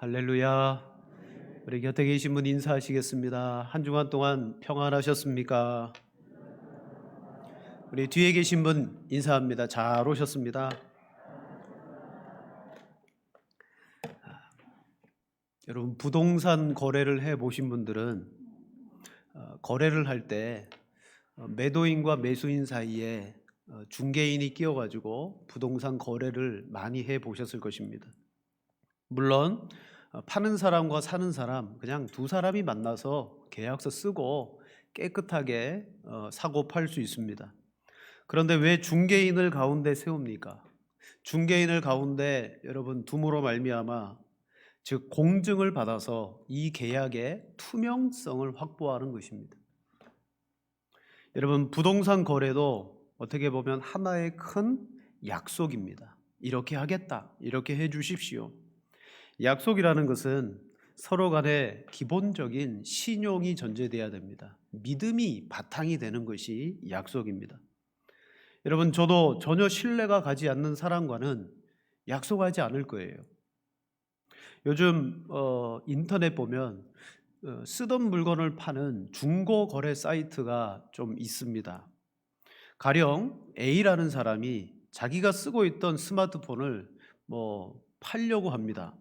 할렐루야. 우리 곁에 계신 분 인사하시겠습니다. 한 주간 동안 평안하셨습니까? 우리 뒤에 계신 분 인사합니다. 잘 오셨습니다. 여러분, 부동산 거래를 해 보신 분들은 거래를 할 때 매도인과 매수인 사이에 중개인이 끼어가지고 부동산 거래를 많이 해 보셨을 것입니다. 물론 파는 사람과 사는 사람, 그냥 두 사람이 만나서 계약서 쓰고 깨끗하게 사고 팔 수 있습니다. 그런데 왜 중개인을 가운데 세웁니까? 중개인을 가운데 여러분 둠으로 말미암아, 즉 공증을 받아서 이 계약의 투명성을 확보하는 것입니다. 여러분, 부동산 거래도 어떻게 보면 하나의 큰 약속입니다. 이렇게 하겠다, 이렇게 해 주십시오. 약속이라는 것은 서로 간에 기본적인 신용이 전제돼야 됩니다. 믿음이 바탕이 되는 것이 약속입니다. 여러분, 저도 전혀 신뢰가 가지 않는 사람과는 약속하지 않을 거예요. 요즘 인터넷 보면 쓰던 물건을 파는 중고 거래 사이트가 좀 있습니다. 가령 A라는 사람이 자기가 쓰고 있던 스마트폰을 팔려고 합니다.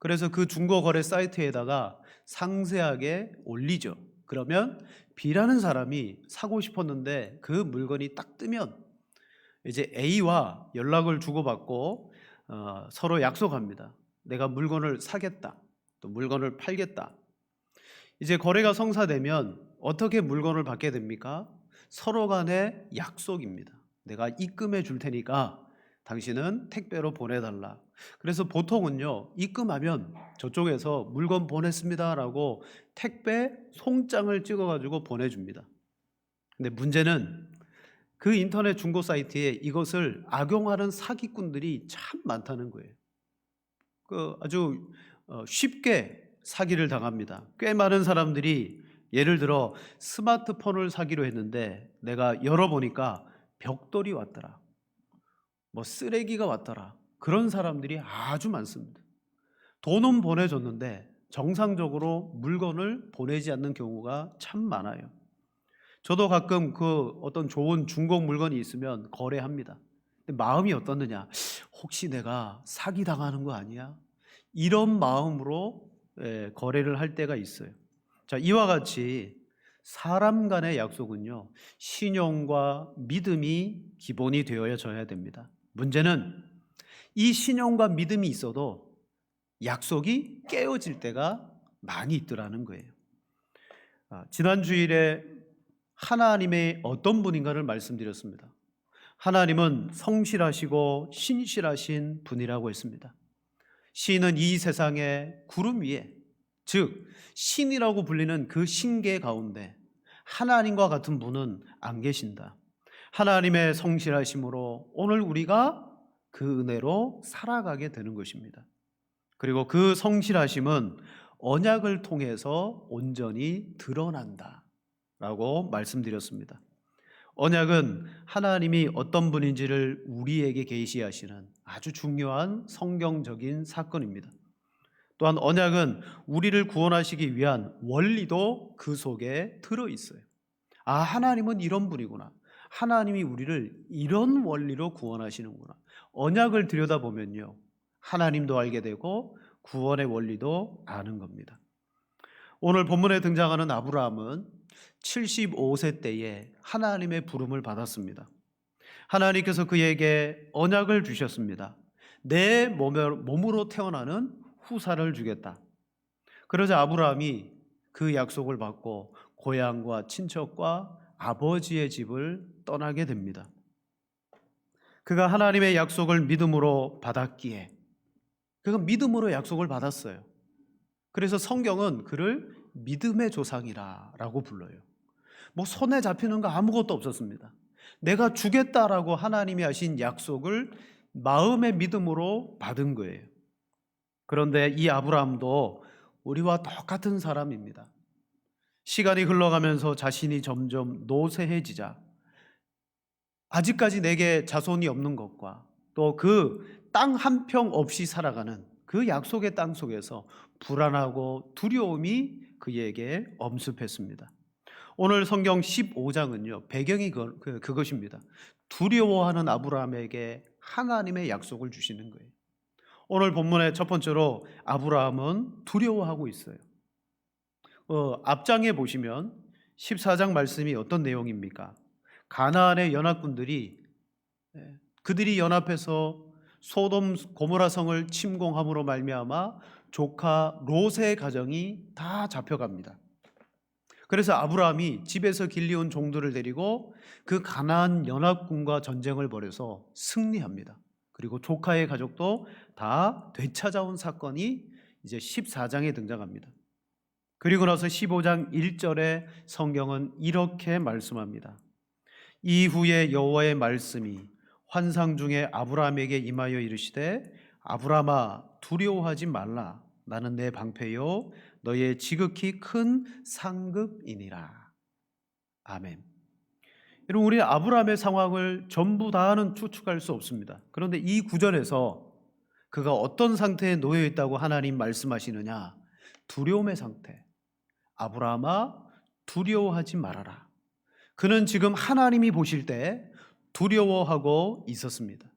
그래서 그 중고 거래 사이트에다가 상세하게 올리죠. 그러면 B라는 사람이 사고 싶었는데 그 물건이 딱 뜨면 이제 A와 연락을 주고받고 서로 약속합니다. 내가 물건을 사겠다, 또 물건을 팔겠다. 이제 거래가 성사되면 어떻게 물건을 받게 됩니까? 서로 간의 약속입니다. 내가 입금해 줄 테니까 당신은 택배로 보내달라. 그래서 보통은요, 입금하면 저쪽에서 물건 보냈습니다라고 택배 송장을 찍어가지고 보내줍니다. 근데 문제는 그 인터넷 중고 사이트에 이것을 악용하는 사기꾼들이 참 많다는 거예요. 아주 쉽게 사기를 당합니다. 꽤 많은 사람들이 예를 들어 스마트폰을 사기로 했는데 내가 열어보니까 벽돌이 왔더라, 쓰레기가 왔더라, 그런 사람들이 아주 많습니다. 돈은 보내줬는데 정상적으로 물건을 보내지 않는 경우가 참 많아요. 저도 가끔 어떤 좋은 중고 물건이 있으면 거래합니다. 근데 마음이 어떻느냐? 혹시 내가 사기 당하는 거 아니야? 이런 마음으로 거래를 할 때가 있어요. 자, 이와 같이 사람 간의 약속은요, 신용과 믿음이 기본이 되어져야 됩니다. 문제는 이 신용과 믿음이 있어도 약속이 깨어질 때가 많이 있더라는 거예요. 지난 주일에 하나님의 어떤 분인가를 말씀드렸습니다. 하나님은 성실하시고 신실하신 분이라고 했습니다. 신은 이 세상의 구름 위에, 즉 신이라고 불리는 그 신계 가운데 하나님과 같은 분은 안 계신다. 하나님의 성실하심으로 오늘 우리가 그 은혜로 살아가게 되는 것입니다. 그리고 그 성실하심은 언약을 통해서 온전히 드러난다 라고 말씀드렸습니다. 언약은 하나님이 어떤 분인지를 우리에게 계시하시는 아주 중요한 성경적인 사건입니다. 또한 언약은 우리를 구원하시기 위한 원리도 그 속에 들어있어요. 하나님은 이런 분이구나, 하나님이 우리를 이런 원리로 구원하시는구나. 언약을 들여다보면요, 하나님도 알게 되고 구원의 원리도 아는 겁니다. 오늘 본문에 등장하는 아브라함은 75세 때에 하나님의 부름을 받았습니다. 하나님께서 그에게 언약을 주셨습니다. 내 몸으로 태어나는 후사를 주겠다. 그러자 아브라함이 그 약속을 받고 고향과 친척과 아버지의 집을 떠나게 됩니다. 그가 하나님의 약속을 믿음으로 받았기에, 그가 믿음으로 약속을 받았어요. 그래서 성경은 그를 믿음의 조상이라고 불러요. 손에 잡히는 거 아무것도 없었습니다. 내가 주겠다라고 하나님이 하신 약속을 마음의 믿음으로 받은 거예요. 그런데 이 아브라함도 우리와 똑같은 사람입니다. 시간이 흘러가면서 자신이 점점 노쇠해지자 아직까지 내게 자손이 없는 것과 또 그 땅 한 평 없이 살아가는 그 약속의 땅 속에서 불안하고 두려움이 그에게 엄습했습니다. 오늘 성경 15장은요, 배경이 그것입니다. 두려워하는 아브라함에게 하나님의 약속을 주시는 거예요. 오늘 본문의 첫 번째로 아브라함은 두려워하고 있어요. 앞장에 보시면 14장 말씀이 어떤 내용입니까? 가나안의 연합군들이 그들이 연합해서 소돔 고모라 성을 침공함으로 말미암아 조카 롯의 가정이 다 잡혀갑니다. 그래서 아브라함이 집에서 길리온 종들을 데리고 그 가나안 연합군과 전쟁을 벌여서 승리합니다. 그리고 조카의 가족도 다 되찾아온 사건이 이제 14장에 등장합니다. 그리고 나서 15장 1절에 성경은 이렇게 말씀합니다. 이후에 여호와의 말씀이 환상 중에 아브라함에게 임하여 이르시되 아브라함아 두려워하지 말라. 나는 내 방패요 너의 지극히 큰 상급이니라. 아멘. 여러분, 우리 아브라함의 상황을 전부 다는 추측할 수 없습니다. 그런데 이 구절에서 그가 어떤 상태에 놓여 있다고 하나님 말씀하시느냐? 두려움의 상태. 아브라함아 두려워하지 말아라. 그는 지금 하나님이 보실 때 두려워하고 있었습니다.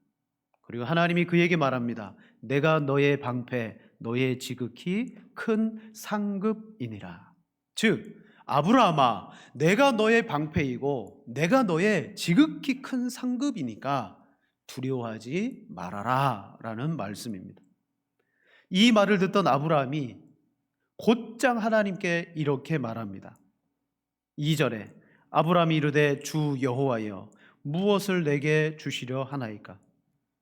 그리고 하나님이 그에게 말합니다. 내가 너의 방패, 너의 지극히 큰 상급이니라. 즉 아브라함아, 내가 너의 방패이고 내가 너의 지극히 큰 상급이니까 두려워하지 말아라 라는 말씀입니다. 이 말을 듣던 아브라함이 곧장 하나님께 이렇게 말합니다. 2절에 아브라함이 이르되 주 여호와여 무엇을 내게 주시려 하나이까?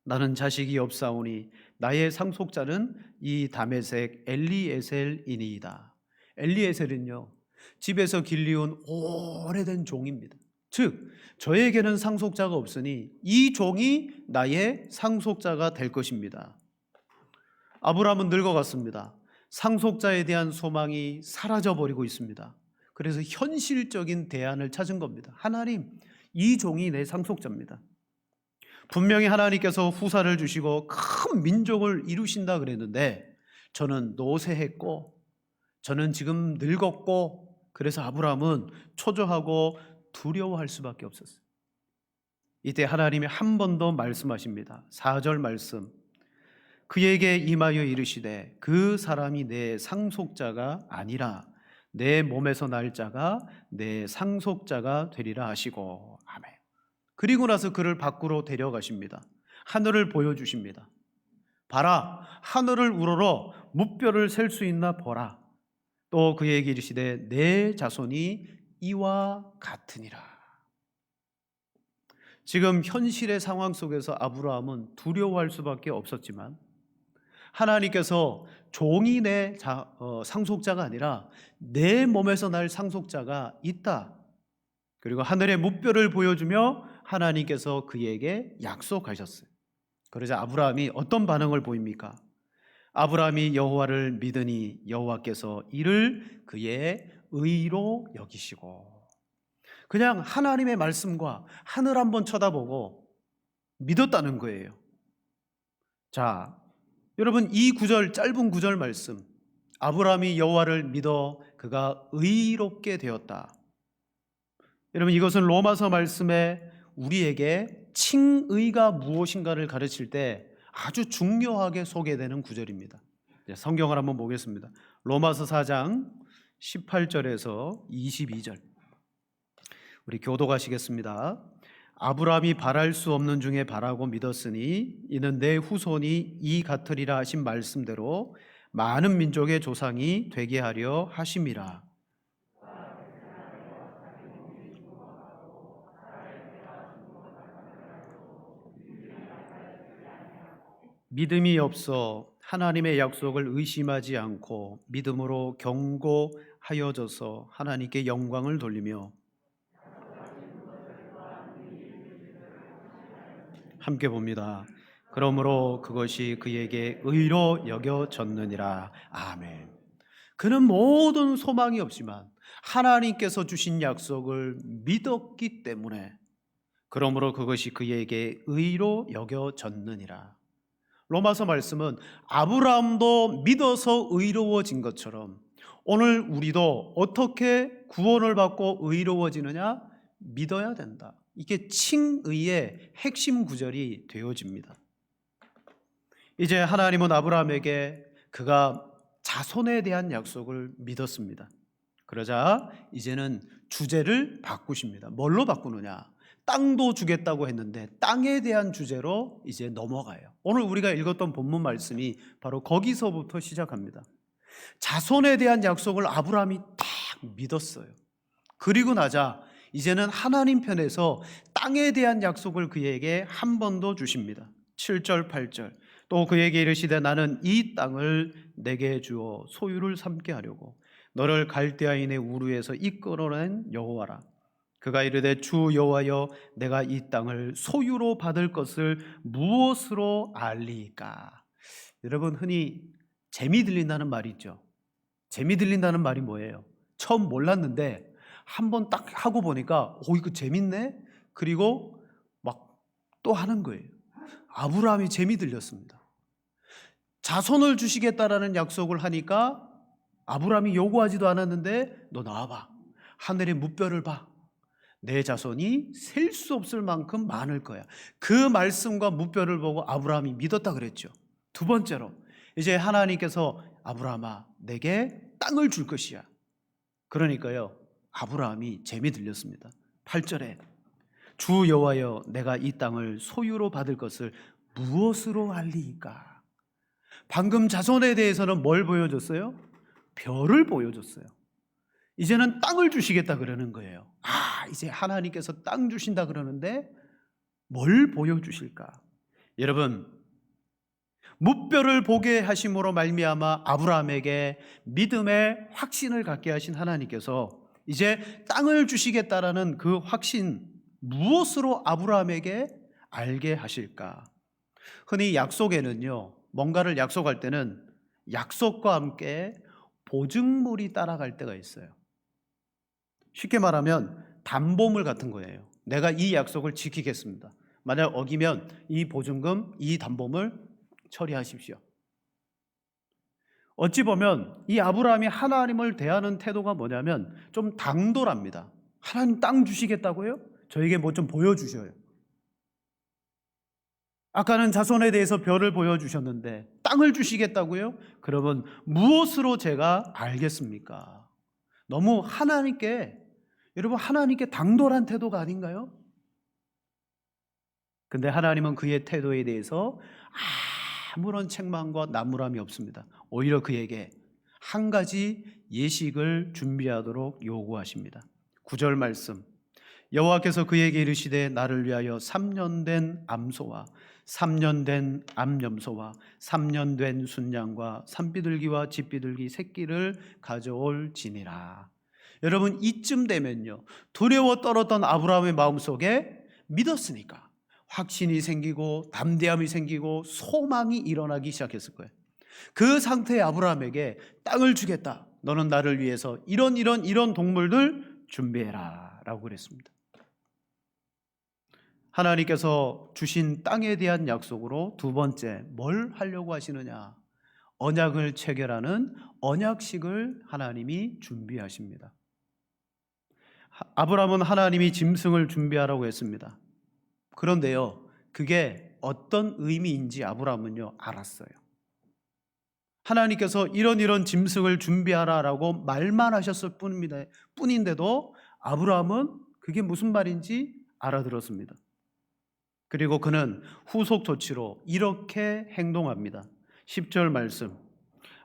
나는 자식이 없사오니 나의 상속자는 이 다메섹 엘리에셀이니이다. 엘리에셀은요, 집에서 길리온 오래된 종입니다. 즉 저에게는 상속자가 없으니 이 종이 나의 상속자가 될 것입니다. 아브라함은 늙어갔습니다. 상속자에 대한 소망이 사라져버리고 있습니다. 그래서 현실적인 대안을 찾은 겁니다. 하나님, 이 종이 내 상속자입니다. 분명히 하나님께서 후사를 주시고 큰 민족을 이루신다 그랬는데 저는 노쇠했고 저는 지금 늙었고, 그래서 아브라함은 초조하고 두려워할 수밖에 없었어요. 이때 하나님이 한 번 더 말씀하십니다. 4절 말씀. 그에게 임하여 이르시되 그 사람이 내 상속자가 아니라 내 몸에서 날 자가 내 상속자가 되리라 하시고. 아멘. 그리고 나서 그를 밖으로 데려가십니다. 하늘을 보여주십니다. 봐라, 하늘을 우러러 무뼈를 셀 수 있나 보라. 또 그에게 이르시되 내 자손이 이와 같으니라. 지금 현실의 상황 속에서 아브라함은 두려워할 수밖에 없었지만 하나님께서 종이 내 상속자가 아니라 내 몸에서 날 상속자가 있다. 그리고 하늘의 무뼈를 보여주며 하나님께서 그에게 약속하셨어요. 그러자 아브라함이 어떤 반응을 보입니까? 아브라함이 여호와를 믿으니 여호와께서 이를 그의 의로 여기시고. 그냥 하나님의 말씀과 하늘 한번 쳐다보고 믿었다는 거예요. 자, 여러분, 이 구절, 짧은 구절 말씀, 아브라함이 여호와를 믿어 그가 의롭게 되었다. 여러분, 이것은 로마서 말씀에 우리에게 칭의가 무엇인가를 가르칠 때 아주 중요하게 소개되는 구절입니다. 성경을 한번 보겠습니다. 로마서 4장 18절에서 22절. 우리 교독하시겠습니다. 아브라함이 바랄 수 없는 중에 바라고 믿었으니 이는 내 후손이 이 같으리라 하신 말씀대로 많은 민족의 조상이 되게 하려 하심이라. 믿음이 없어 하나님의 약속을 의심하지 않고 믿음으로 경고하여져서 하나님께 영광을 돌리며 함께 봅니다. 그러므로 그것이 그에게 의로 여겨졌느니라. 아멘. 그는 모든 소망이 없지만 하나님께서 주신 약속을 믿었기 때문에 그러므로 그것이 그에게 의로 여겨졌느니라. 로마서 말씀은 아브라함도 믿어서 의로워진 것처럼 오늘 우리도 어떻게 구원을 받고 의로워지느냐? 믿어야 된다. 이게 칭의의 핵심 구절이 되어집니다. 이제 하나님은 아브라함에게 그가 자손에 대한 약속을 믿었습니다. 그러자 이제는 주제를 바꾸십니다. 뭘로 바꾸느냐? 땅도 주겠다고 했는데 땅에 대한 주제로 이제 넘어가요. 오늘 우리가 읽었던 본문 말씀이 바로 거기서부터 시작합니다. 자손에 대한 약속을 아브라함이 딱 믿었어요. 그리고 나자 이제는 하나님 편에서 땅에 대한 약속을 그에게 한 번 더 주십니다. 7절 8절 또 그에게 이르시되 나는 이 땅을 내게 주어 소유를 삼게 하려고 너를 갈대아인의 우르에서 이끌어낸 여호와라. 그가 이르되 주 여호와여 내가 이 땅을 소유로 받을 것을 무엇으로 알리까? 여러분 흔히 재미 들린다는 말이 있죠. 재미 들린다는 말이 뭐예요? 처음 몰랐는데 한번 딱 하고 보니까 이거 재밌네? 그리고 막 또 하는 거예요. 아브라함이 재미 들렸습니다. 자손을 주시겠다라는 약속을 하니까 아브라함이 요구하지도 않았는데 너 나와봐. 하늘의 무뼈를 봐. 내 자손이 셀 수 없을 만큼 많을 거야. 그 말씀과 무뼈를 보고 아브라함이 믿었다 그랬죠. 두 번째로 이제 하나님께서 아브라함아 내게 땅을 줄 것이야. 그러니까요 아브라함이 재미 들렸습니다. 8절에 주 여호와여 내가 이 땅을 소유로 받을 것을 무엇으로 알리이까? 방금 자손에 대해서는 뭘 보여줬어요? 별을 보여줬어요. 이제는 땅을 주시겠다 그러는 거예요. 이제 하나님께서 땅 주신다 그러는데 뭘 보여주실까? 여러분 무뼈를 보게 하심으로 말미암아 아브라함에게 믿음의 확신을 갖게 하신 하나님께서 이제 땅을 주시겠다라는 그 확신 무엇으로 아브라함에게 알게 하실까? 흔히 약속에는요 뭔가를 약속할 때는 약속과 함께 보증물이 따라갈 때가 있어요. 쉽게 말하면 담보물 같은 거예요. 내가 이 약속을 지키겠습니다. 만약 어기면 이 보증금, 이 담보물 처리하십시오. 어찌 보면 이 아브라함이 하나님을 대하는 태도가 뭐냐면 좀 당돌합니다. 하나님 땅 주시겠다고요? 저에게 뭐 좀 보여주셔요. 아까는 자손에 대해서 별을 보여주셨는데 땅을 주시겠다고요? 그러면 무엇으로 제가 알겠습니까? 너무 여러분 하나님께 당돌한 태도가 아닌가요? 근데 하나님은 그의 태도에 대해서 아무런 책망과 나무람이 없습니다. 오히려 그에게 한 가지 예식을 준비하도록 요구하십니다. 9절 말씀 여호와께서 그에게 이르시되 나를 위하여 3년 된 암소와 3년 된 암염소와 3년 된 순양과 산비둘기와 칡비둘기 새끼를 가져올지니라. 여러분 이쯤 되면요 두려워 떨었던 아브라함의 마음속에 믿었으니까 확신이 생기고 담대함이 생기고 소망이 일어나기 시작했을 거예요. 그 상태의 아브라함에게 땅을 주겠다. 너는 나를 위해서 이런 동물들 준비해라 라고 그랬습니다. 하나님께서 주신 땅에 대한 약속으로 두 번째 뭘 하려고 하시느냐? 언약을 체결하는 언약식을 하나님이 준비하십니다. 아브라함은 하나님이 짐승을 준비하라고 했습니다. 그런데요 그게 어떤 의미인지 아브라함은요 알았어요. 하나님께서 이런 짐승을 준비하라라고 말만 하셨을 뿐인데도 아브라함은 그게 무슨 말인지 알아들었습니다. 그리고 그는 후속 조치로 이렇게 행동합니다. 10절 말씀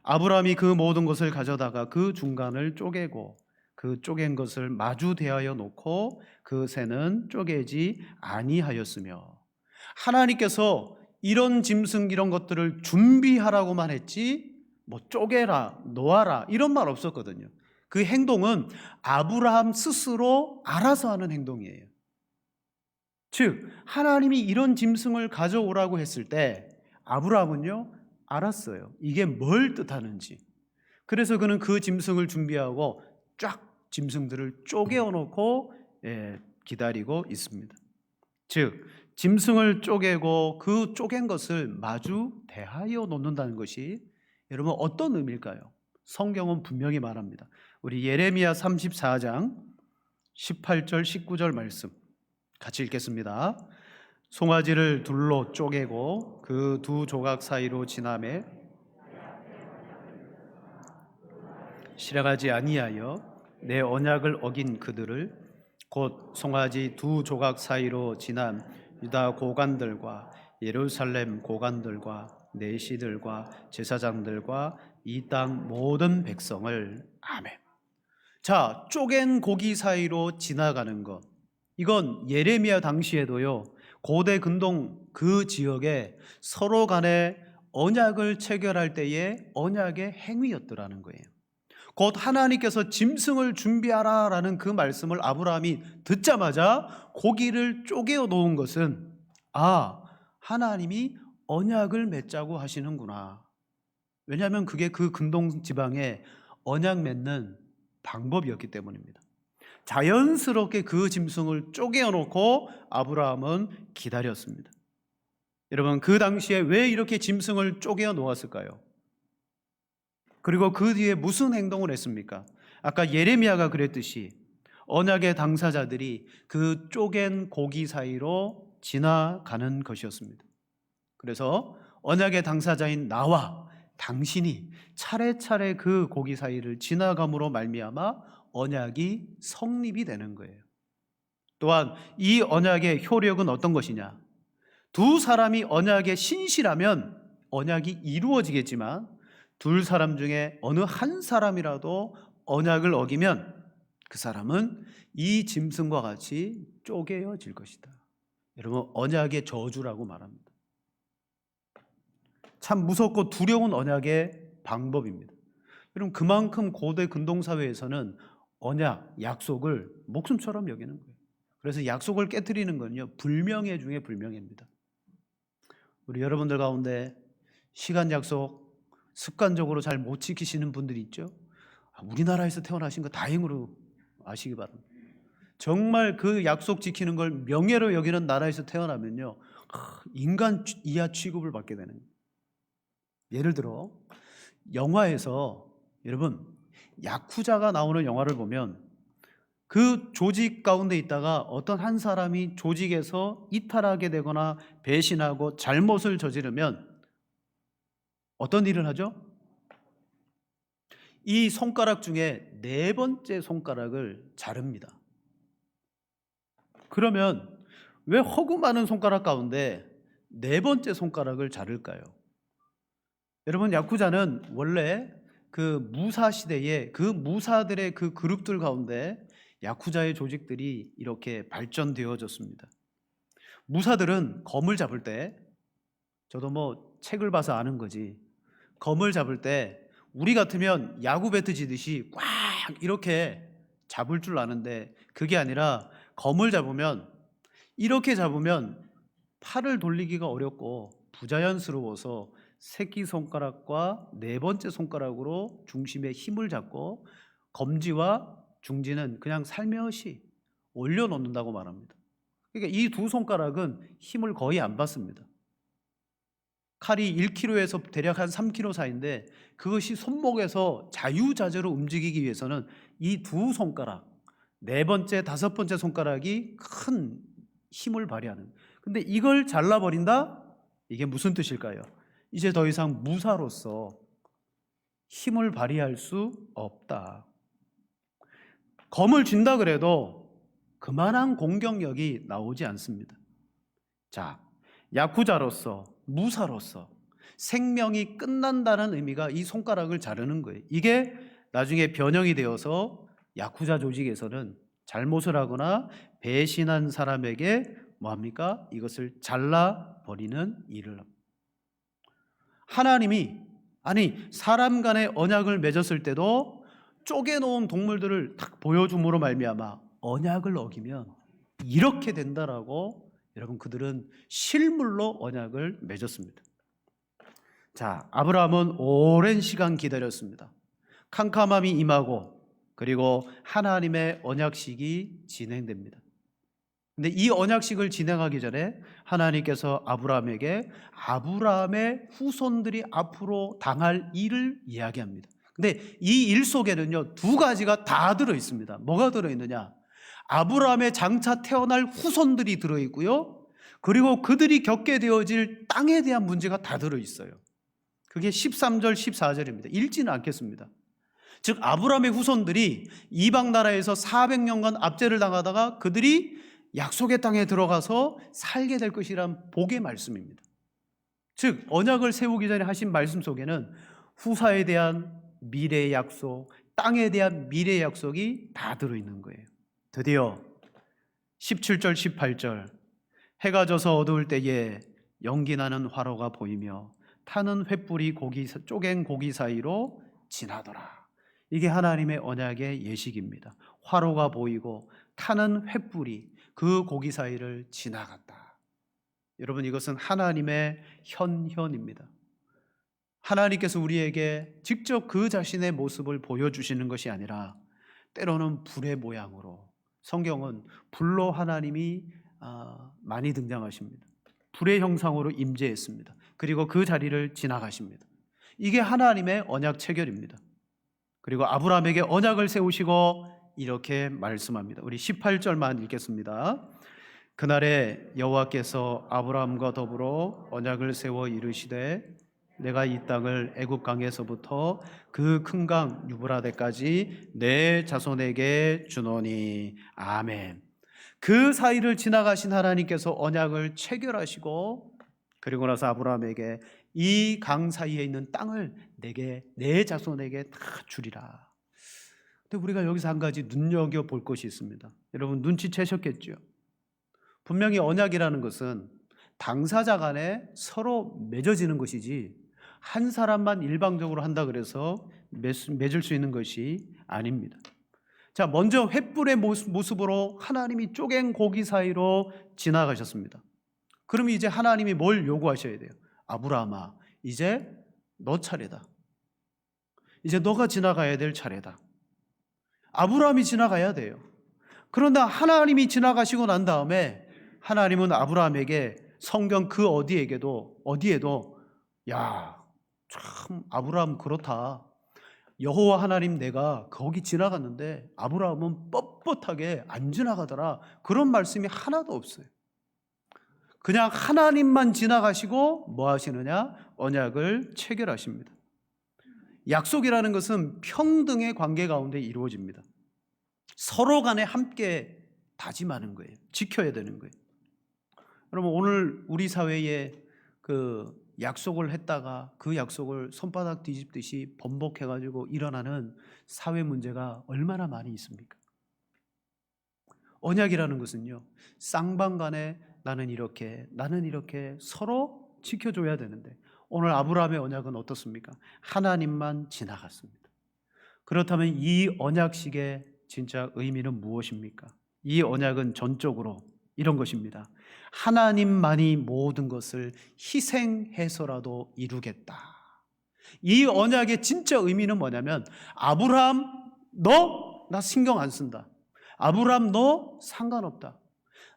아브라함이 그 모든 것을 가져다가 그 중간을 쪼개고 그 쪼갠 것을 마주 대하여 놓고 그 새는 쪼개지 아니하였으며 하나님께서 이런 짐승 이런 것들을 준비하라고만 했지 뭐 쪼개라 놓아라 이런 말 없었거든요. 그 행동은 아브라함 스스로 알아서 하는 행동이에요. 즉 하나님이 이런 짐승을 가져오라고 했을 때 아브라함은요 알았어요. 이게 뭘 뜻하는지. 그래서 그는 그 짐승을 준비하고 쫙 짐승들을 쪼개어 놓고 기다리고 있습니다. 즉 짐승을 쪼개고 그 쪼갠 것을 마주 대하여 놓는다는 것이 여러분 어떤 의미일까요? 성경은 분명히 말합니다. 우리 예레미야 34장 18절 19절 말씀 같이 읽겠습니다. 송아지를 둘로 쪼개고 그 두 조각 사이로 지나매 실행하지 아니하여 내 언약을 어긴 그들을 곧 송아지 두 조각 사이로 지난 유다 고관들과 예루살렘 고관들과 내시들과 제사장들과 이 땅 모든 백성을 아멘. 자, 쪼갠 고기 사이로 지나가는 것. 이건 예레미야 당시에도요. 고대 근동 그 지역에 서로 간에 언약을 체결할 때의 언약의 행위였더라는 거예요. 곧 하나님께서 짐승을 준비하라라는 그 말씀을 아브라함이 듣자마자 고기를 쪼개어 놓은 것은 하나님이 언약을 맺자고 하시는구나. 왜냐하면 그게 그 근동 지방에 언약 맺는 방법이었기 때문입니다. 자연스럽게 그 짐승을 쪼개어 놓고 아브라함은 기다렸습니다. 여러분, 그 당시에 왜 이렇게 짐승을 쪼개어 놓았을까요? 그리고 그 뒤에 무슨 행동을 했습니까? 아까 예레미야가 그랬듯이 언약의 당사자들이 그 쪼갠 고기 사이로 지나가는 것이었습니다. 그래서 언약의 당사자인 나와 당신이 차례차례 그 고기 사이를 지나감으로 말미암아 언약이 성립이 되는 거예요. 또한 이 언약의 효력은 어떤 것이냐? 두 사람이 언약에 신실하면 언약이 이루어지겠지만 둘 사람 중에 어느 한 사람이라도 언약을 어기면 그 사람은 이 짐승과 같이 쪼개어질 것이다. 여러분, 언약의 저주라고 말합니다. 참 무섭고 두려운 언약의 방법입니다. 여러분, 그만큼 고대 근동사회에서는 언약, 약속을 목숨처럼 여기는 거예요. 그래서 약속을 깨트리는 건요, 불명예 중에 불명예입니다. 우리 여러분들 가운데 시간 약속 습관적으로 잘 못 지키시는 분들이 있죠. 우리나라에서 태어나신 거 다행으로 아시기 바랍니다. 정말 그 약속 지키는 걸 명예로 여기는 나라에서 태어나면요, 인간 이하 취급을 받게 되는 거예요. 예를 들어 영화에서 여러분 야쿠자가 나오는 영화를 보면 그 조직 가운데 있다가 어떤 한 사람이 조직에서 이탈하게 되거나 배신하고 잘못을 저지르면 어떤 일을 하죠? 이 손가락 중에 네 번째 손가락을 자릅니다. 그러면 왜 허구 많은 손가락 가운데 네 번째 손가락을 자를까요? 여러분, 야쿠자는 원래 그 무사 시대에 그 무사들의 그 그룹들 가운데 야쿠자의 조직들이 이렇게 발전되어졌습니다. 무사들은 검을 잡을 때, 저도 뭐 책을 봐서 아는 거지, 검을 잡을 때 우리 같으면 야구 배트 지듯이 꽉 이렇게 잡을 줄 아는데 그게 아니라 검을 잡으면 이렇게 잡으면 팔을 돌리기가 어렵고 부자연스러워서 새끼손가락과 네 번째 손가락으로 중심에 힘을 잡고 검지와 중지는 그냥 살며시 올려놓는다고 말합니다. 그러니까 이 두 손가락은 힘을 거의 안 받습니다. 칼이 1kg에서 대략 한 3kg 사이인데 그것이 손목에서 자유자재로 움직이기 위해서는 이 두 손가락, 네 번째, 다섯 번째 손가락이 큰 힘을 발휘하는. 근데 이걸 잘라버린다? 이게 무슨 뜻일까요? 이제 더 이상 무사로서 힘을 발휘할 수 없다. 검을 쥔다 그래도 그만한 공격력이 나오지 않습니다. 자, 야쿠자로서, 무사로서 생명이 끝난다는 의미가 이 손가락을 자르는 거예요. 이게 나중에 변형이 되어서 야쿠자 조직에서는 잘못을 하거나 배신한 사람에게 뭐합니까? 이것을 잘라버리는 일을 합니다. 하나님이 사람 간의 언약을 맺었을 때도 쪼개놓은 동물들을 딱 보여줌으로 말미암아 언약을 어기면 이렇게 된다라고 여러분 그들은 실물로 언약을 맺었습니다. 자, 아브라함은 오랜 시간 기다렸습니다. 캄캄함이 임하고 그리고 하나님의 언약식이 진행됩니다. 근데 이 언약식을 진행하기 전에 하나님께서 아브라함에게 아브라함의 후손들이 앞으로 당할 일을 이야기합니다. 근데 이 일 속에는요, 두 가지가 다 들어 있습니다. 뭐가 들어 있느냐? 아브라함의 장차 태어날 후손들이 들어 있고요. 그리고 그들이 겪게 되어질 땅에 대한 문제가 다 들어 있어요. 그게 13절, 14절입니다. 읽지는 않겠습니다. 즉 아브라함의 후손들이 이방 나라에서 400년간 압제를 당하다가 그들이 약속의 땅에 들어가서 살게 될 것이란 복의 말씀입니다. 즉 언약을 세우기 전에 하신 말씀 속에는 후사에 대한 미래의 약속, 땅에 대한 미래의 약속이 다 들어있는 거예요. 드디어 17절 18절 해가 져서 어두울 때에 연기 나는 화로가 보이며 타는 횃불이 쪼갠 고기 사이로 지나더라. 이게 하나님의 언약의 예식입니다. 화로가 보이고 타는 횃불이 그 고기 사이를 지나갔다. 여러분, 이것은 하나님의 현현입니다. 하나님께서 우리에게 직접 그 자신의 모습을 보여주시는 것이 아니라 때로는 불의 모양으로, 성경은 불로 하나님이 많이 등장하십니다. 불의 형상으로 임재했습니다. 그리고 그 자리를 지나가십니다. 이게 하나님의 언약 체결입니다. 그리고 아브라함에게 언약을 세우시고 이렇게 말씀합니다. 우리 18절만 읽겠습니다. 그날에 여호와께서 아브라함과 더불어 언약을 세워 이르시되 내가 이 땅을 애굽 강에서부터 그 큰 강 유브라데까지 내 자손에게 주노니. 아멘. 그 사이를 지나가신 하나님께서 언약을 체결하시고 그리고 나서 아브라함에게 이 강 사이에 있는 땅을 내게, 내 자손에게 다 주리라. 근데 우리가 여기서 한 가지 눈여겨볼 것이 있습니다. 여러분 눈치채셨겠죠? 분명히 언약이라는 것은 당사자 간에 서로 맺어지는 것이지 한 사람만 일방적으로 한다 그래서 맺을 수 있는 것이 아닙니다. 자, 먼저 횃불의 모습으로 하나님이 쪼갠 고기 사이로 지나가셨습니다. 그럼 이제 하나님이 뭘 요구하셔야 돼요? 아브라함아, 이제 너 차례다. 이제 너가 지나가야 될 차례다. 아브라함이 지나가야 돼요. 그런데 하나님이 지나가시고 난 다음에 하나님은 아브라함에게 성경 그 어디에도 야, 참 아브라함 그렇다. 여호와 하나님 내가 거기 지나갔는데 아브라함은 뻣뻣하게 안 지나가더라. 그런 말씀이 하나도 없어요. 그냥 하나님만 지나가시고 뭐 하시느냐? 언약을 체결하십니다. 약속이라는 것은 평등의 관계 가운데 이루어집니다. 서로 간에 함께 다짐하는 거예요. 지켜야 되는 거예요. 여러분 오늘 우리 사회에 그 약속을 했다가 그 약속을 손바닥 뒤집듯이 번복해가지고 일어나는 사회 문제가 얼마나 많이 있습니까? 언약이라는 것은요, 쌍방간에 나는 이렇게 서로 지켜줘야 되는데 오늘 아브라함의 언약은 어떻습니까? 하나님만 지나갔습니다. 그렇다면 이 언약식의 진짜 의미는 무엇입니까? 이 언약은 전적으로 이런 것입니다. 하나님만이 모든 것을 희생해서라도 이루겠다. 이 언약의 진짜 의미는 뭐냐면 아브라함 너 나 신경 안 쓴다. 아브라함 너 상관없다.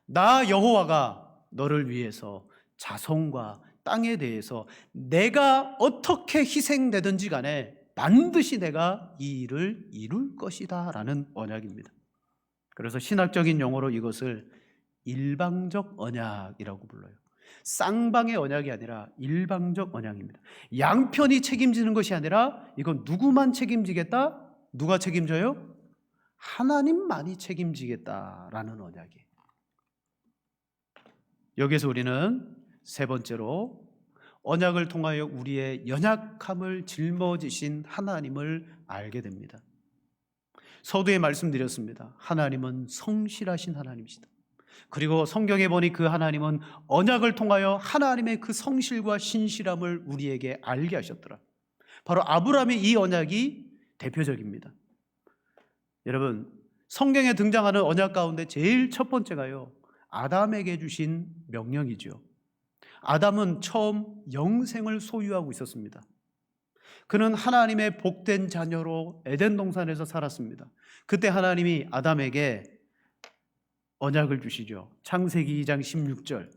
나 여호와가 너를 위해서 자손과 땅에 대해서 내가 어떻게 희생되든지 간에 반드시 내가 이 일을 이룰 것이다 라는 언약입니다. 그래서 신학적인 용어로 이것을 일방적 언약이라고 불러요. 쌍방의 언약이 아니라 일방적 언약입니다. 양편이 책임지는 것이 아니라 이건 누구만 책임지겠다? 누가 책임져요? 하나님만이 책임지겠다라는 언약이에요. 여기서 우리는 세 번째로 언약을 통하여 우리의 연약함을 짊어지신 하나님을 알게 됩니다. 서두에 말씀드렸습니다. 하나님은 성실하신 하나님이시다. 그리고 성경에 보니 그 하나님은 언약을 통하여 하나님의 그 성실과 신실함을 우리에게 알게 하셨더라. 바로 아브라함의 이 언약이 대표적입니다. 여러분 성경에 등장하는 언약 가운데 제일 첫 번째가요, 아담에게 주신 명령이죠. 아담은 처음 영생을 소유하고 있었습니다. 그는 하나님의 복된 자녀로 에덴 동산에서 살았습니다. 그때 하나님이 아담에게 언약을 주시죠. 창세기 2장 16절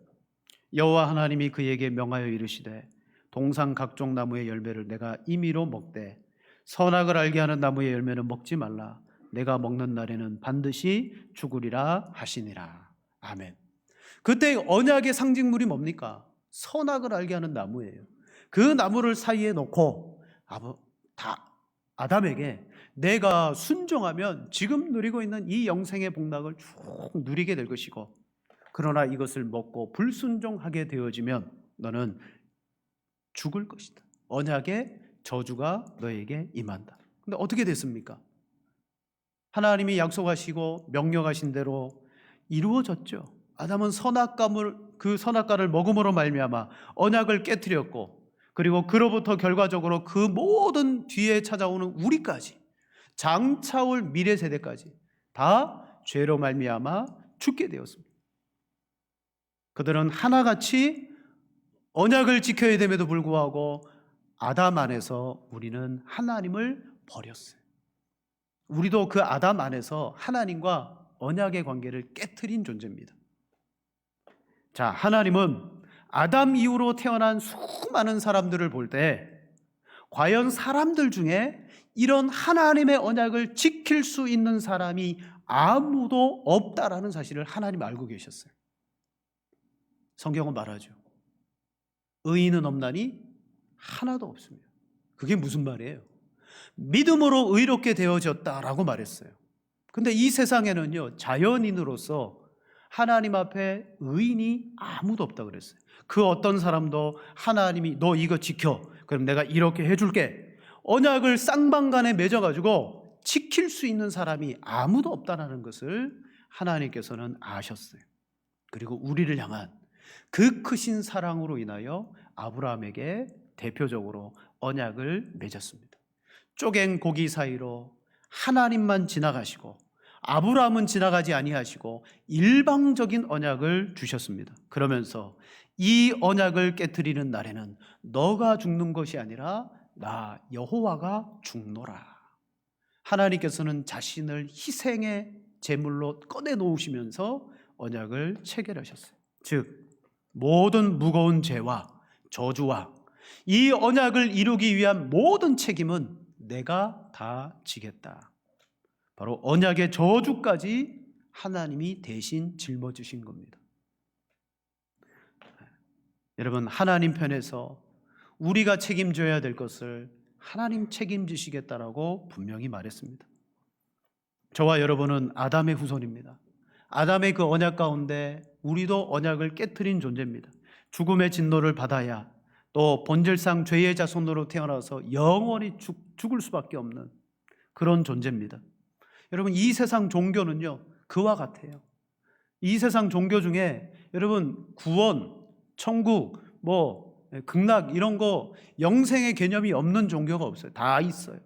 여호와 하나님이 그에게 명하여 이르시되 동산 각종 나무의 열매를 내가 임의로 먹되 선악을 알게 하는 나무의 열매는 먹지 말라. 내가 먹는 날에는 반드시 죽으리라 하시니라. 아멘. 그때 언약의 상징물이 뭡니까? 선악을 알게 하는 나무예요. 그 나무를 사이에 놓고 아담에게 내가 순종하면 지금 누리고 있는 이 영생의 복락을 쭉 누리게 될 것이고, 그러나 이것을 먹고 불순종하게 되어지면 너는 죽을 것이다. 언약의 저주가 너에게 임한다. 근데 어떻게 됐습니까? 하나님이 약속하시고 명령하신 대로 이루어졌죠. 아담은 그 선악과를 먹음으로 말미암아 언약을 깨뜨렸고, 그리고 그로부터 결과적으로 그 모든 뒤에 찾아오는 우리까지, 장차올 미래 세대까지 다 죄로 말미암아 죽게 되었습니다. 그들은 하나같이 언약을 지켜야 됨에도 불구하고 아담 안에서 우리는 하나님을 버렸어요. 우리도 그 아담 안에서 하나님과 언약의 관계를 깨트린 존재입니다. 자, 하나님은 아담 이후로 태어난 수많은 사람들을 볼 때 과연 사람들 중에 이런 하나님의 언약을 지킬 수 있는 사람이 아무도 없다라는 사실을 하나님 알고 계셨어요. 성경은 말하죠. 의인은 없나니 하나도 없습니다. 그게 무슨 말이에요? 믿음으로 의롭게 되어졌다라고 말했어요. 근데 이 세상에는요, 자연인으로서 하나님 앞에 의인이 아무도 없다고 그랬어요. 그 어떤 사람도 하나님이 너 이거 지켜, 그럼 내가 이렇게 해줄게, 언약을 쌍방간에 맺어가지고 지킬 수 있는 사람이 아무도 없다는 것을 하나님께서는 아셨어요. 그리고 우리를 향한 그 크신 사랑으로 인하여 아브라함에게 대표적으로 언약을 맺었습니다. 쪼갠 고기 사이로 하나님만 지나가시고 아브라함은 지나가지 아니하시고 일방적인 언약을 주셨습니다. 그러면서 이 언약을 깨트리는 날에는 너가 죽는 것이 아니라 나 여호와가 죽노라. 하나님께서는 자신을 희생의 제물로 꺼내 놓으시면서 언약을 체결하셨어요. 즉 모든 무거운 죄와 저주와 이 언약을 이루기 위한 모든 책임은 내가 다 지겠다. 바로 언약의 저주까지 하나님이 대신 짊어지신 겁니다. 여러분, 하나님 편에서 우리가 책임져야 될 것을 하나님 책임지시겠다라고 분명히 말했습니다. 저와 여러분은 아담의 후손입니다. 아담의 그 언약 가운데 우리도 언약을 깨트린 존재입니다. 죽음의 진노를 받아야 또 본질상 죄의 자손으로 태어나서 영원히 죽을 수밖에 없는 그런 존재입니다. 여러분, 이 세상 종교는요 그와 같아요. 이 세상 종교 중에 여러분 구원, 천국, 극락 이런 거 영생의 개념이 없는 종교가 없어요. 다 있어요.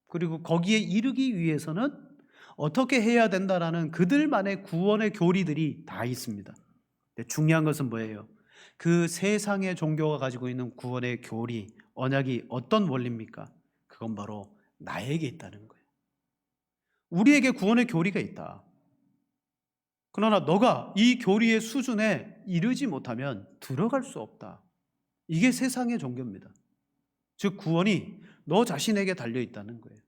그리고 거기에 이르기 위해서는 어떻게 해야 된다라는 그들만의 구원의 교리들이 다 있습니다. 근데 중요한 것은 뭐예요? 그 세상의 종교가 가지고 있는 구원의 교리, 언약이 어떤 원리입니까? 그건 바로 나에게 있다는 거예요. 우리에게 구원의 교리가 있다. 그러나 너가 이 교리의 수준에 이르지 못하면 들어갈 수 없다. 이게 세상의 종교입니다. 즉 구원이 너 자신에게 달려 있다는 거예요.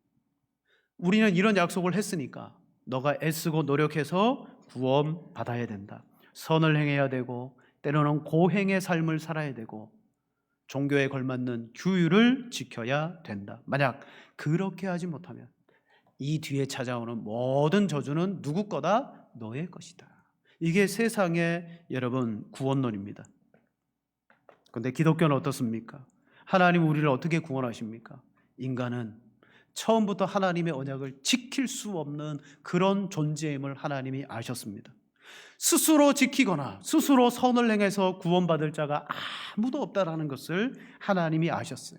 우리는 이런 약속을 했으니까 너가 애쓰고 노력해서 구원 받아야 된다. 선을 행해야 되고 때로는 고행의 삶을 살아야 되고 종교에 걸맞는 규율을 지켜야 된다. 만약 그렇게 하지 못하면 이 뒤에 찾아오는 모든 저주는 누구 거다? 너의 것이다. 이게 세상의 여러분 구원론입니다. 그런데 기독교는 어떻습니까? 하나님 우리를 어떻게 구원하십니까? 인간은 처음부터 하나님의 언약을 지킬 수 없는 그런 존재임을 하나님이 아셨습니다. 스스로 지키거나 스스로 선을 행해서 구원받을 자가 아무도 없다라는 것을 하나님이 아셨어요.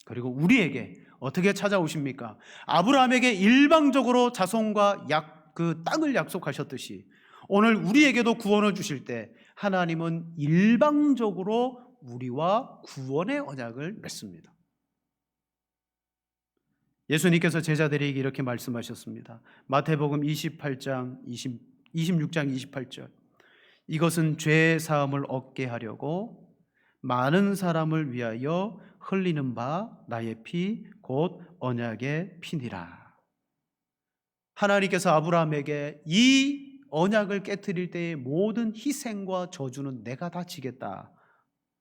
그리고 우리에게 어떻게 찾아오십니까? 아브라함에게 일방적으로 자손과 그 땅을 약속하셨듯이 오늘 우리에게도 구원을 주실 때 하나님은 일방적으로 우리와 구원의 언약을 맺습니다. 예수님께서 제자들에게 이렇게 말씀하셨습니다. 마태복음 28장 26장 28절. 이것은 죄 사함을 얻게 하려고 많은 사람을 위하여 흘리는 바 나의 피 곧 언약의 피니라. 하나님께서 아브라함에게 이 언약을 깨트릴 때의 모든 희생과 저주는 내가 다 지겠다,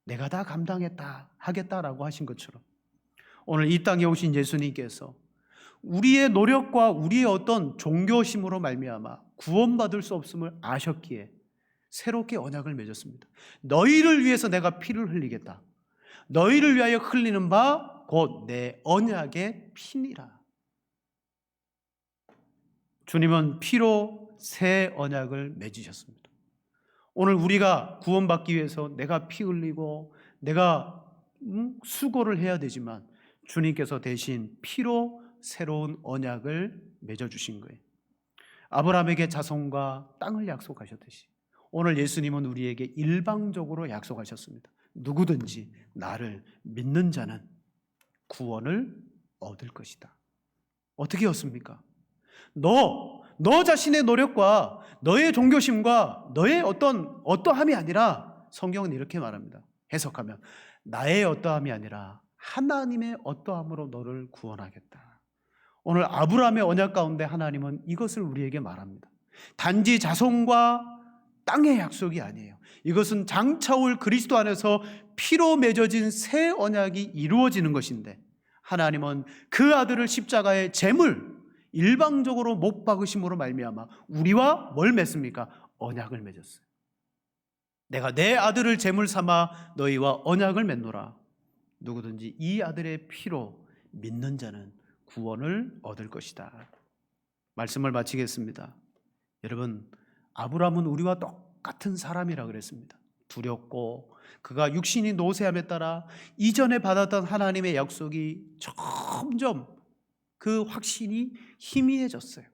내가 다 감당했다 하겠다라고 하신 것처럼 오늘 이 땅에 오신 예수님께서 우리의 노력과 우리의 어떤 종교심으로 말미암아 구원받을 수 없음을 아셨기에 새롭게 언약을 맺었습니다. 너희를 위해서 내가 피를 흘리겠다. 너희를 위하여 흘리는 바 곧 내 언약의 피니라. 주님은 피로 새 언약을 맺으셨습니다. 오늘 우리가 구원받기 위해서 내가 피 흘리고 내가 수고를 해야 되지만 주님께서 대신 피로 새로운 언약을 맺어주신 거예요. 아브라함에게 자손과 땅을 약속하셨듯이 오늘 예수님은 우리에게 일방적으로 약속하셨습니다. 누구든지 나를 믿는 자는 구원을 얻을 것이다. 어떻게 얻습니까? 너 자신의 노력과 너의 종교심과 너의 어떠함이 아니라 성경은 이렇게 말합니다. 해석하면 나의 어떠함이 아니라 하나님의 어떠함으로 너를 구원하겠다. 오늘 아브라함의 언약 가운데 하나님은 이것을 우리에게 말합니다. 단지 자손과 땅의 약속이 아니에요. 이것은 장차올 그리스도 안에서 피로 맺어진 새 언약이 이루어지는 것인데 하나님은 그 아들을 십자가의 제물 일방적으로 못 박으심으로 말미암아 우리와 뭘 맺습니까? 언약을 맺었어요. 내가 내 아들을 제물 삼아 너희와 언약을 맺노라. 누구든지 이 아들의 피로 믿는 자는 구원을 얻을 것이다. 말씀을 마치겠습니다. 여러분, 아브라함은 우리와 똑같은 사람이라 그랬습니다. 두렵고 그가 육신이 노쇠함에 따라 이전에 받았던 하나님의 약속이 점점 그 확신이 희미해졌어요.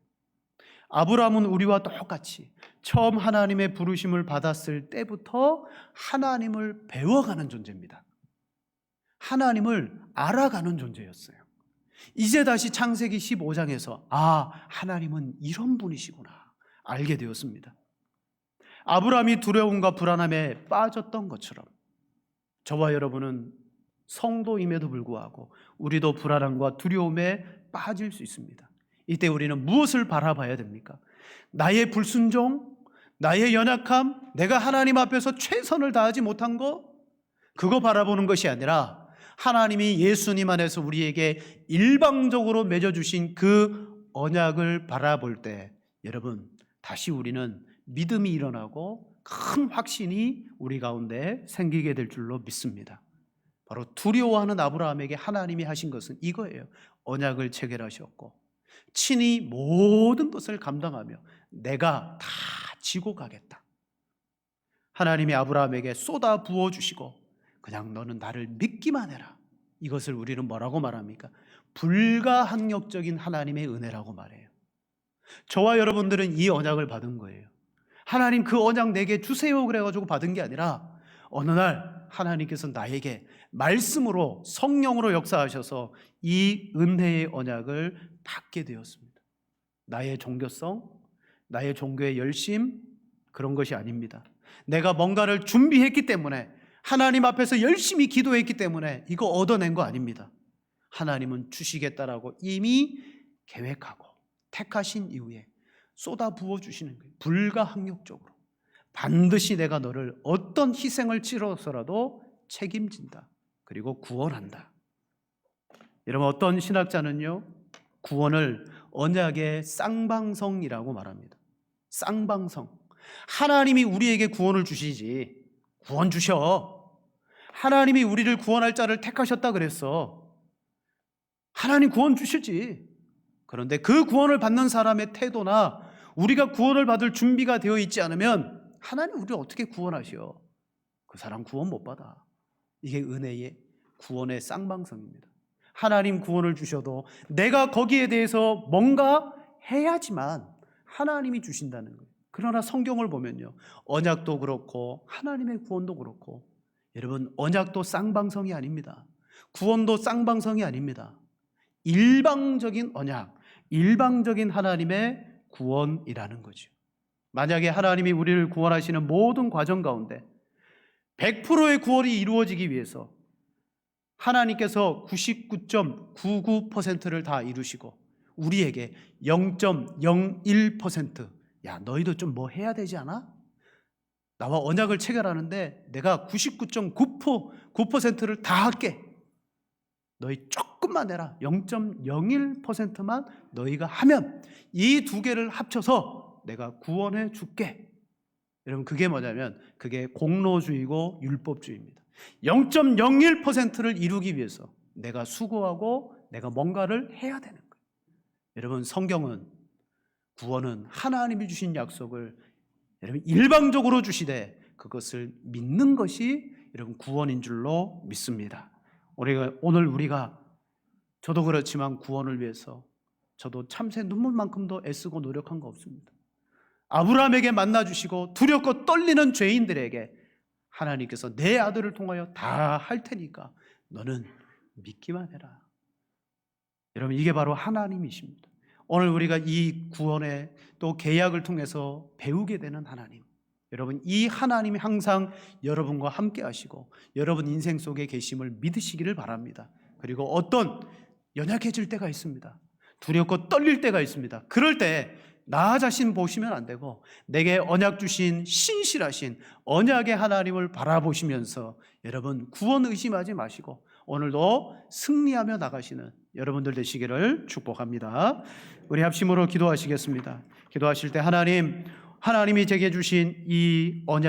아브라함은 우리와 똑같이 처음 하나님의 부르심을 받았을 때부터 하나님을 배워가는 존재입니다. 하나님을 알아가는 존재였어요. 이제 다시 창세기 15장에서 하나님은 이런 분이시구나 알게 되었습니다. 아브라함이 두려움과 불안함에 빠졌던 것처럼 저와 여러분은 성도임에도 불구하고 우리도 불안함과 두려움에 빠질 수 있습니다. 이때 우리는 무엇을 바라봐야 됩니까? 나의 불순종, 나의 연약함, 내가 하나님 앞에서 최선을 다하지 못한 거, 그거 바라보는 것이 아니라 하나님이 예수님 안에서 우리에게 일방적으로 맺어주신 그 언약을 바라볼 때 여러분 다시 우리는 믿음이 일어나고 큰 확신이 우리 가운데 생기게 될 줄로 믿습니다. 바로 두려워하는 아브라함에게 하나님이 하신 것은 이거예요. 언약을 체결하셨고 친히 모든 것을 감당하며 내가 다 지고 가겠다. 하나님이 아브라함에게 쏟아 부어주시고 그냥 너는 나를 믿기만 해라. 이것을 우리는 뭐라고 말합니까? 불가항력적인 하나님의 은혜라고 말해요. 저와 여러분들은 이 언약을 받은 거예요. 하나님 그 언약 내게 주세요 그래가지고 받은 게 아니라 어느 날 하나님께서 나에게 말씀으로 성령으로 역사하셔서 이 은혜의 언약을 받게 되었습니다. 나의 종교성, 나의 종교의 열심 그런 것이 아닙니다. 내가 뭔가를 준비했기 때문에 하나님 앞에서 열심히 기도했기 때문에 이거 얻어낸 거 아닙니다. 하나님은 주시겠다라고 이미 계획하고 택하신 이후에 쏟아 부어주시는 거예요. 불가항력적으로 반드시 내가 너를 어떤 희생을 치러서라도 책임진다. 그리고 구원한다. 여러분 어떤 신학자는요 구원을 언약의 쌍방성이라고 말합니다. 쌍방성. 하나님이 우리에게 구원을 주시지. 구원 주셔. 하나님이 우리를 구원할 자를 택하셨다 그랬어. 하나님 구원 주시지. 그런데 그 구원을 받는 사람의 태도나 우리가 구원을 받을 준비가 되어 있지 않으면 하나님 우리를 어떻게 구원하셔? 그 사람 구원 못 받아. 이게 은혜의 구원의 쌍방성입니다. 하나님 구원을 주셔도 내가 거기에 대해서 뭔가 해야지만 하나님이 주신다는 거예요. 그러나 성경을 보면요 언약도 그렇고 하나님의 구원도 그렇고 여러분 언약도 쌍방성이 아닙니다. 구원도 쌍방성이 아닙니다. 일방적인 언약, 일방적인 하나님의 구원이라는 거죠. 만약에 하나님이 우리를 구원하시는 모든 과정 가운데 100%의 구원이 이루어지기 위해서 하나님께서 99.99%를 다 이루시고 우리에게 0.01% 야, 너희도 좀 뭐 해야 되지 않아? 나와 언약을 체결하는데 내가 99.9%를 다 할게. 너희 조금만 해라. 0.01%만 너희가 하면 이 두 개를 합쳐서 내가 구원해 줄게. 여러분, 그게 뭐냐면 그게 공로주의고 율법주의입니다. 0.01%를 이루기 위해서 내가 수고하고 내가 뭔가를 해야 되는 거예요. 여러분, 성경은 구원은 하나님이 주신 약속을 여러분 일방적으로 주시되 그것을 믿는 것이 여러분 구원인 줄로 믿습니다. 오늘 우리가 저도 그렇지만 구원을 위해서 저도 참새 눈물만큼도 애쓰고 노력한 거 없습니다. 아브라함에게 만나주시고 두렵고 떨리는 죄인들에게 하나님께서 내 아들을 통하여 다 할 테니까 너는 믿기만 해라. 여러분, 이게 바로 하나님이십니다. 오늘 우리가 이 구원의 또 계약을 통해서 배우게 되는 하나님, 여러분, 이 하나님이 항상 여러분과 함께 하시고 여러분 인생 속에 계심을 믿으시기를 바랍니다. 그리고 어떤 연약해질 때가 있습니다. 두렵고 떨릴 때가 있습니다. 그럴 때 나 자신 보시면 안 되고 내게 언약 주신 신실하신 언약의 하나님을 바라보시면서 여러분 구원 의심하지 마시고 오늘도 승리하며 나가시는 여러분들 되시기를 축복합니다. 우리 합심으로 기도하시겠습니다. 기도하실 때 하나님이 제게 주신 이 언약